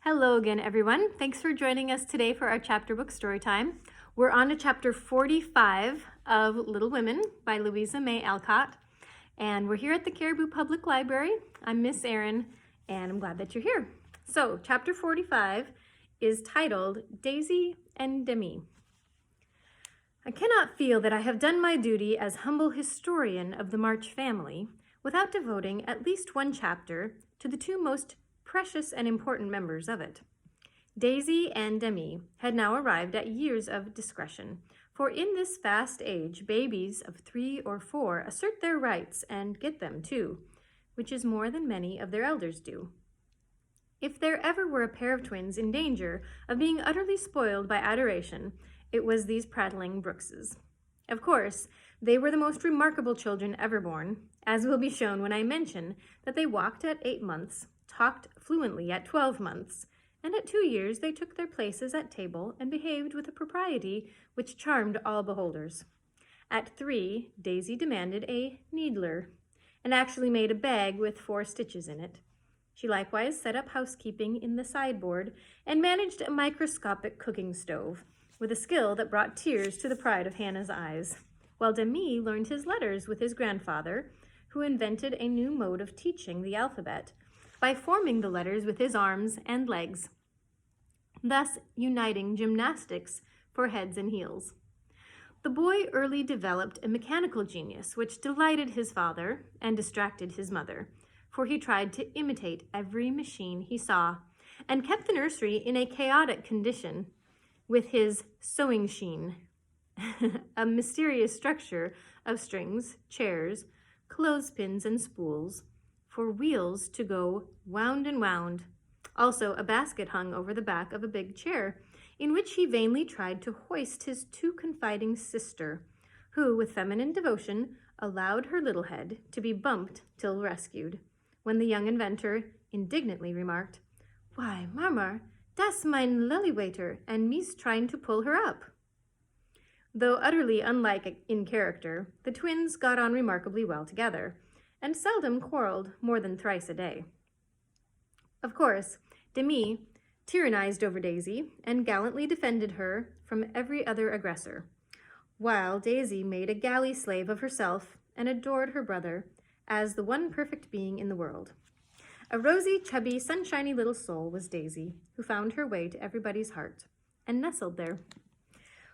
Hello again, everyone. Thanks for joining us today for our chapter book story time. We're on to chapter 45 of Little Women by Louisa May Alcott, and we're here at the Caribou Public Library. I'm Miss Erin, and I'm glad that you're here. So, chapter 45 is titled Daisy and Demi. I cannot feel that I have done my duty as humble historian of the March family without devoting at least one chapter to the two most precious and important members of it. Daisy and Demi had now arrived at years of discretion, for in this fast age, babies of 3 or 4 assert their rights and get them too, which is more than many of their elders do. If there ever were a pair of twins in danger of being utterly spoiled by adoration, it was these prattling Brookses. Of course, they were the most remarkable children ever born, as will be shown when I mention that they walked at 8 months, talked fluently at 12 months, and at 2 years they took their places at table and behaved with a propriety which charmed all beholders. At 3, Daisy demanded a needler, and actually made a bag with 4 stitches in it. She likewise set up housekeeping in the sideboard and managed a microscopic cooking stove, with a skill that brought tears to the pride of Hannah's eyes, while Demi learned his letters with his grandfather, who invented a new mode of teaching the alphabet by forming the letters with his arms and legs, thus uniting gymnastics for heads and heels. The boy early developed a mechanical genius which delighted his father and distracted his mother, for he tried to imitate every machine he saw and kept the nursery in a chaotic condition with his sewing sheen, a mysterious structure of strings, chairs, clothespins, and spools for wheels to go wound and wound. Also, a basket hung over the back of a big chair, in which he vainly tried to hoist his too confiding sister, who, with feminine devotion, allowed her little head to be bumped till rescued, when the young inventor indignantly remarked, "Why, Marmar, das mein Lillywaiter, and me's trying to pull her up." Though utterly unlike in character, the twins got on remarkably well together, and seldom quarreled more than thrice a day. Of course, Demi tyrannized over Daisy and gallantly defended her from every other aggressor, while Daisy made a galley slave of herself and adored her brother as the one perfect being in the world. A rosy, chubby, sunshiny little soul was Daisy, who found her way to everybody's heart and nestled there.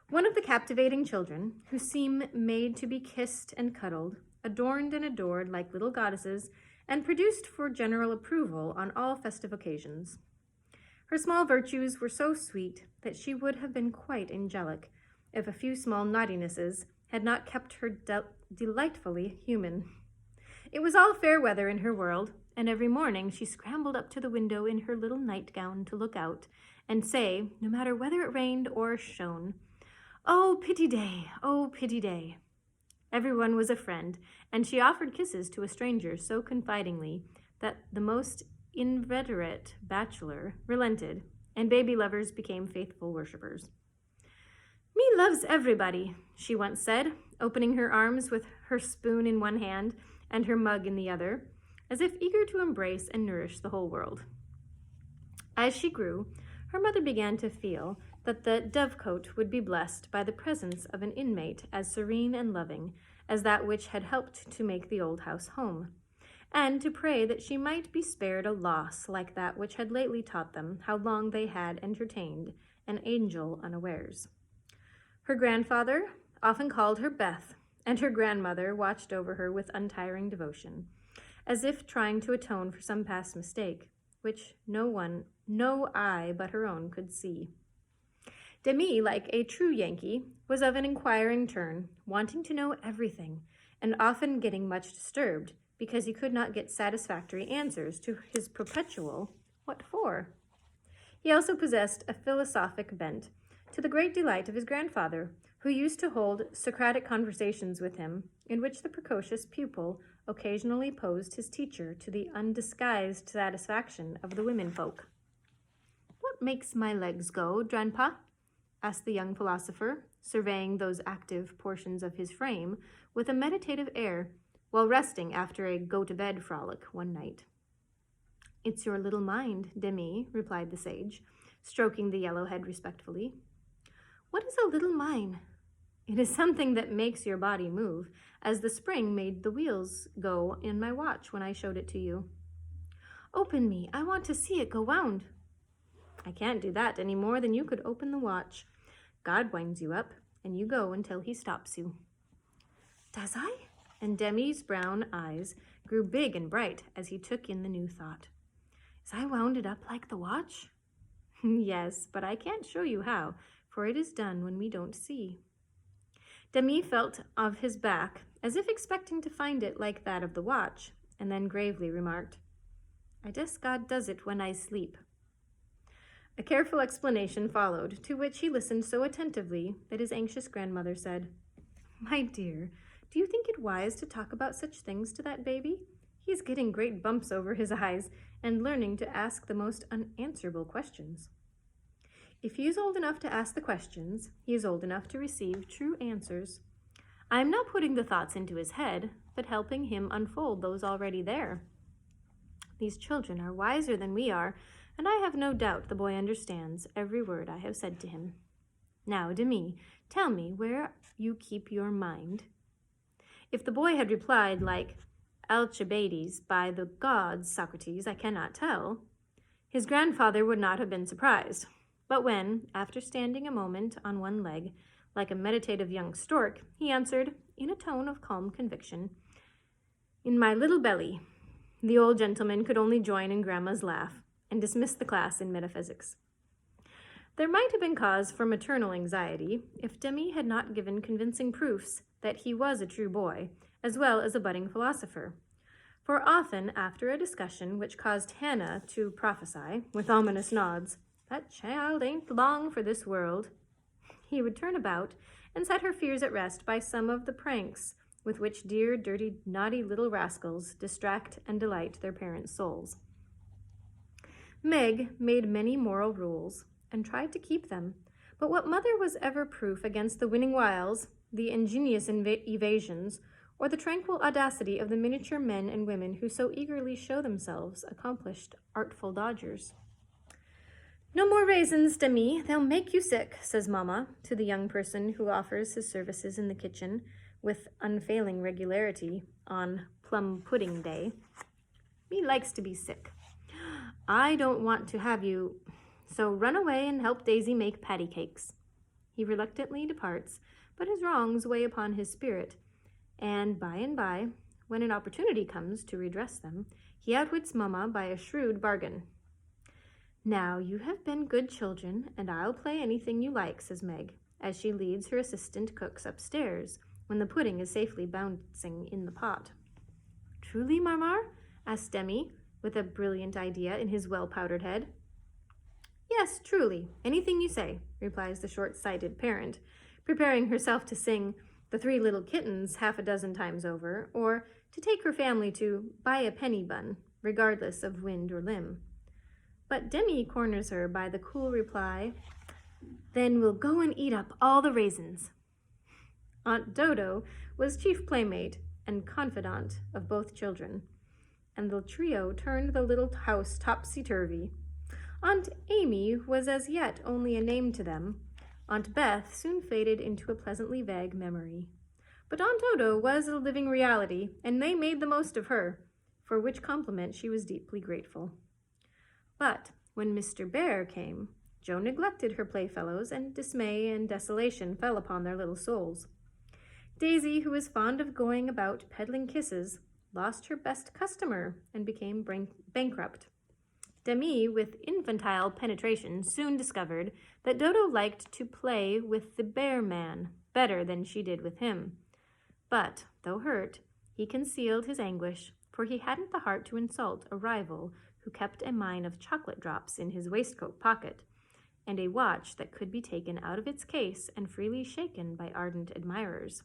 One of the captivating children, who seem made to be kissed and cuddled, adorned and adored like little goddesses, and produced for general approval on all festive occasions. Her small virtues were so sweet that she would have been quite angelic if a few small naughtinesses had not kept her delightfully human. It was all fair weather in her world, and every morning she scrambled up to the window in her little nightgown to look out and say, no matter whether it rained or shone, "Oh, pity day, oh, pity day." Everyone was a friend, and she offered kisses to a stranger so confidingly that the most inveterate bachelor relented, and baby lovers became faithful worshippers. "Me loves everybody," she once said, opening her arms with her spoon in one hand and her mug in the other, as if eager to embrace and nourish the whole world. As she grew, her mother began to feel that the dovecote would be blessed by the presence of an inmate as serene and loving as that which had helped to make the old house home, and to pray that she might be spared a loss like that which had lately taught them how long they had entertained an angel unawares. Her grandfather often called her Beth, and her grandmother watched over her with untiring devotion, as if trying to atone for some past mistake, which no eye but her own could see. Demi, like a true Yankee, was of an inquiring turn, wanting to know everything, and often getting much disturbed because he could not get satisfactory answers to his perpetual "what for?" He also possessed a philosophic bent, to the great delight of his grandfather, who used to hold Socratic conversations with him, in which the precocious pupil occasionally posed his teacher to the undisguised satisfaction of the womenfolk. "What makes my legs go, Grandpa?" asked the young philosopher, surveying those active portions of his frame with a meditative air while resting after a go-to-bed frolic one night. It's your little mind, Demi, replied the sage, stroking the yellow head respectfully. What is a little mind? It is something that makes your body move, as the spring made the wheels go in my watch when I showed it to you. Open me, I want to see it go wound. I can't do that any more than you could open the watch. God winds you up, and you go until he stops you. Does I? And Demi's brown eyes grew big and bright as he took in the new thought. Is I wound it up like the watch? Yes, but I can't show you how, for it is done when we don't see. Demi felt of his back, as if expecting to find it like that of the watch, and then gravely remarked, I guess God does it when I sleep. A careful explanation followed, to which he listened so attentively that his anxious grandmother said, My dear, do you think it wise to talk about such things to that baby? He's getting great bumps over his eyes and learning to ask the most unanswerable questions. If he is old enough to ask the questions, he is old enough to receive true answers. I am not putting the thoughts into his head, but helping him unfold those already there. These children are wiser than we are, and I have no doubt the boy understands every word I have said to him. Now, Demi, tell me where you keep your mind. If the boy had replied like, Alcibiades, by the gods, Socrates, I cannot tell, his grandfather would not have been surprised. But when, after standing a moment on one leg, like a meditative young stork, he answered, in a tone of calm conviction, In my little belly, the old gentleman could only join in Grandma's laugh and dismiss the class in metaphysics. There might have been cause for maternal anxiety if Demi had not given convincing proofs that he was a true boy, as well as a budding philosopher. For often, after a discussion which caused Hannah to prophesy, with ominous nods, That child ain't long for this world, he would turn about and set her fears at rest by some of the pranks with which dear, dirty, naughty little rascals distract and delight their parents' souls. Meg made many moral rules and tried to keep them, but what mother was ever proof against the winning wiles, the ingenious evasions, or the tranquil audacity of the miniature men and women who so eagerly show themselves accomplished, artful dodgers? No more raisins, Demi, they'll make you sick, says Mamma to the young person who offers his services in the kitchen with unfailing regularity on Plum Pudding Day. He likes to be sick. I don't want to have you, so run away and help Daisy make patty cakes. He reluctantly departs, but his wrongs weigh upon his spirit, and by, when an opportunity comes to redress them, he outwits Mamma by a shrewd bargain. Now, you have been good children, and I'll play anything you like, says Meg, as she leads her assistant cooks upstairs, when the pudding is safely bouncing in the pot. Truly, Marmar? asked Demi, with a brilliant idea in his well-powdered head. Yes, truly, anything you say, replies the short-sighted parent, preparing herself to sing The Three Little Kittens half a dozen times over, or to take her family to buy a penny bun, regardless of wind or limb. But Demi corners her by the cool reply, Then we'll go and eat up all the raisins. Aunt Dodo was chief playmate and confidant of both children, and the trio turned the little house topsy-turvy. Aunt Amy was as yet only a name to them. Aunt Beth soon faded into a pleasantly vague memory. But Aunt Dodo was a living reality, and they made the most of her, for which compliment she was deeply grateful. But when Mr. Bhaer came, Jo neglected her playfellows, and dismay and desolation fell upon their little souls. Daisy, who was fond of going about peddling kisses, lost her best customer and became bankrupt. Demi, with infantile penetration, soon discovered that Dodo liked to play with the bear man better than she did with him. But, though hurt, he concealed his anguish, for he hadn't the heart to insult a rival who kept a mine of chocolate drops in his waistcoat pocket, and a watch that could be taken out of its case and freely shaken by ardent admirers.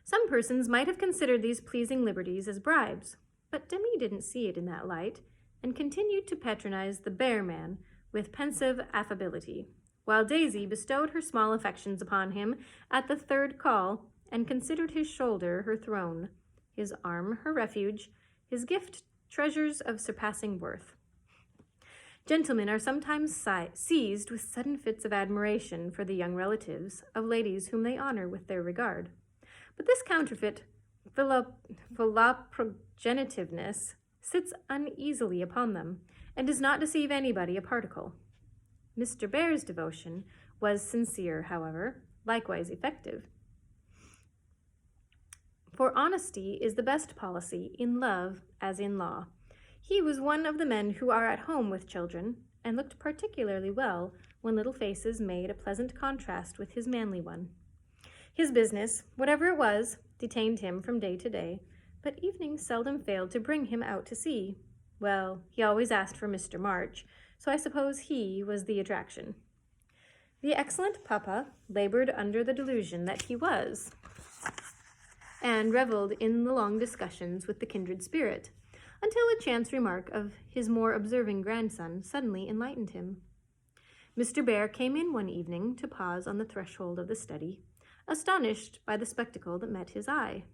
Some persons might have considered these pleasing liberties as bribes, but Demi didn't see it in that light, and continued to patronize the bear man with pensive affability, while Daisy bestowed her small affections upon him at the third call, and considered his shoulder her throne, his arm her refuge, his gift treasures of surpassing worth. Gentlemen are sometimes seized with sudden fits of admiration for the young relatives of ladies whom they honor with their regard. But this counterfeit philoprogenitiveness sits uneasily upon them, and does not deceive anybody a particle. Mr. Bhaer's devotion was sincere, however, likewise effective. For honesty is the best policy in love as in law. He was one of the men who are at home with children, and looked particularly well when little faces made a pleasant contrast with his manly one. His business, whatever it was, detained him from day to day, but evenings seldom failed to bring him out to sea. Well, he always asked for Mr. March, so I suppose he was the attraction. The excellent papa labored under the delusion that he was, and reveled in the long discussions with the kindred spirit, until a chance remark of his more observing grandson suddenly enlightened him. Mr. Bhaer came in one evening to pause on the threshold of the study, astonished by the spectacle that met his eye.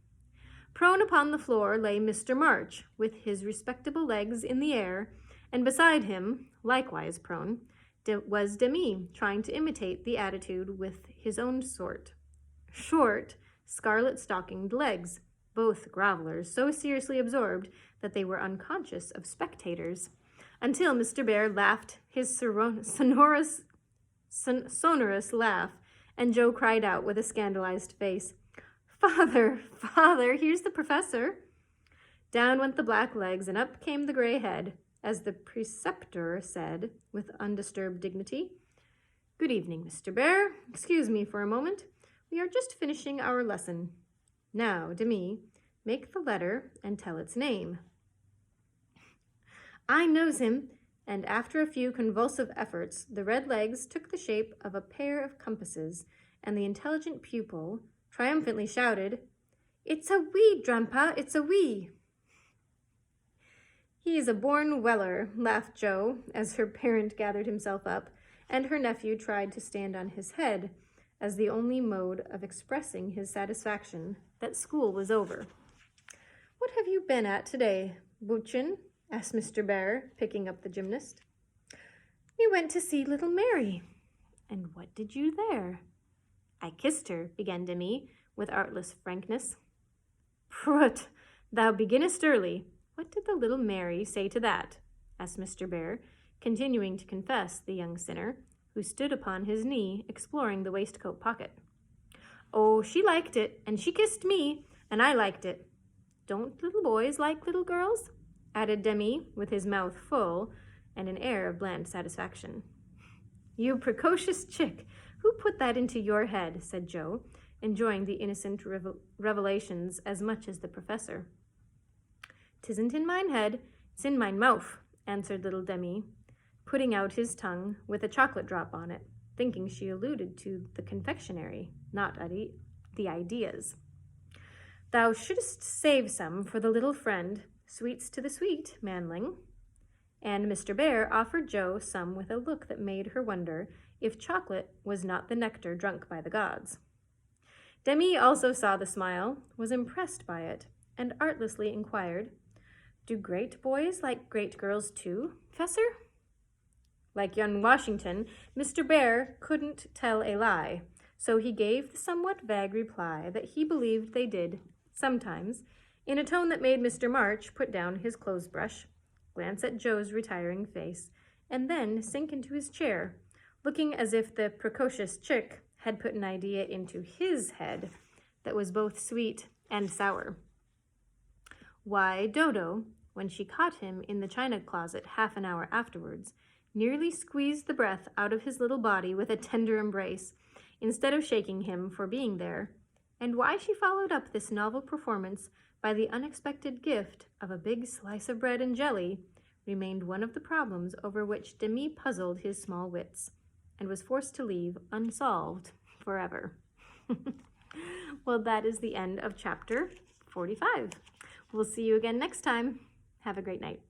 Prone upon the floor lay Mr. March, with his respectable legs in the air, and beside him, likewise prone, was Demi, trying to imitate the attitude with his own short, scarlet-stockinged legs, both grovellers so seriously absorbed that they were unconscious of spectators, until Mr. Bhaer laughed his sonorous laugh, and Joe cried out with a scandalized face, "Father, father, here's the professor." Down went the black legs, and up came the gray head, as the preceptor said with undisturbed dignity, "Good evening, Mr. Bhaer. Excuse me for a moment. We are just finishing our lesson. Now, Demi, make the letter and tell its name." I knows him, and after a few convulsive efforts, the red legs took the shape of a pair of compasses, and the intelligent pupil triumphantly shouted, "It's a we, Drampa, it's a we." "He is a born Weller," laughed Joe, as her parent gathered himself up, and her nephew tried to stand on his head, as the only mode of expressing his satisfaction that school was over. "What have you been at today, Buchin?" asked Mr. Bhaer, picking up the gymnast. "We went to see little Mary." "And what did you there?" "I kissed her," began Demi, with artless frankness. "Prut, thou beginnest early. What did the little Mary say to that?" asked Mr. Bhaer, continuing to confess the young sinner, who stood upon his knee, exploring the waistcoat pocket. "Oh, she liked it, and she kissed me, and I liked it. Don't little boys like little girls?" added Demi, with his mouth full and an air of bland satisfaction. "You precocious chick, who put that into your head?" said Joe, enjoying the innocent revelations as much as the professor. "'Tisn't in mine head, it's in mine mouth," answered little Demi, putting out his tongue with a chocolate drop on it, thinking she alluded to the confectionery, not the ideas. "Thou shouldst save some for the little friend. Sweets to the sweet, manling." And Mr. Bhaer offered Joe some with a look that made her wonder if chocolate was not the nectar drunk by the gods. Demi also saw the smile, was impressed by it, and artlessly inquired, "Do great boys like great girls too, Professor?" Like young Washington, Mr. Bhaer couldn't tell a lie, so he gave the somewhat vague reply that he believed they did, sometimes, in a tone that made Mr. March put down his clothes-brush, glance at Joe's retiring face, and then sink into his chair, looking as if the precocious chick had put an idea into his head that was both sweet and sour. Why, Dodo, when she caught him in the china closet half an hour afterwards, nearly squeezed the breath out of his little body with a tender embrace, instead of shaking him for being there, and why she followed up this novel performance by the unexpected gift of a big slice of bread and jelly, remained one of the problems over which Demi puzzled his small wits, and was forced to leave unsolved forever. Well, that is the end of chapter 45. We'll see you again next time. Have a great night.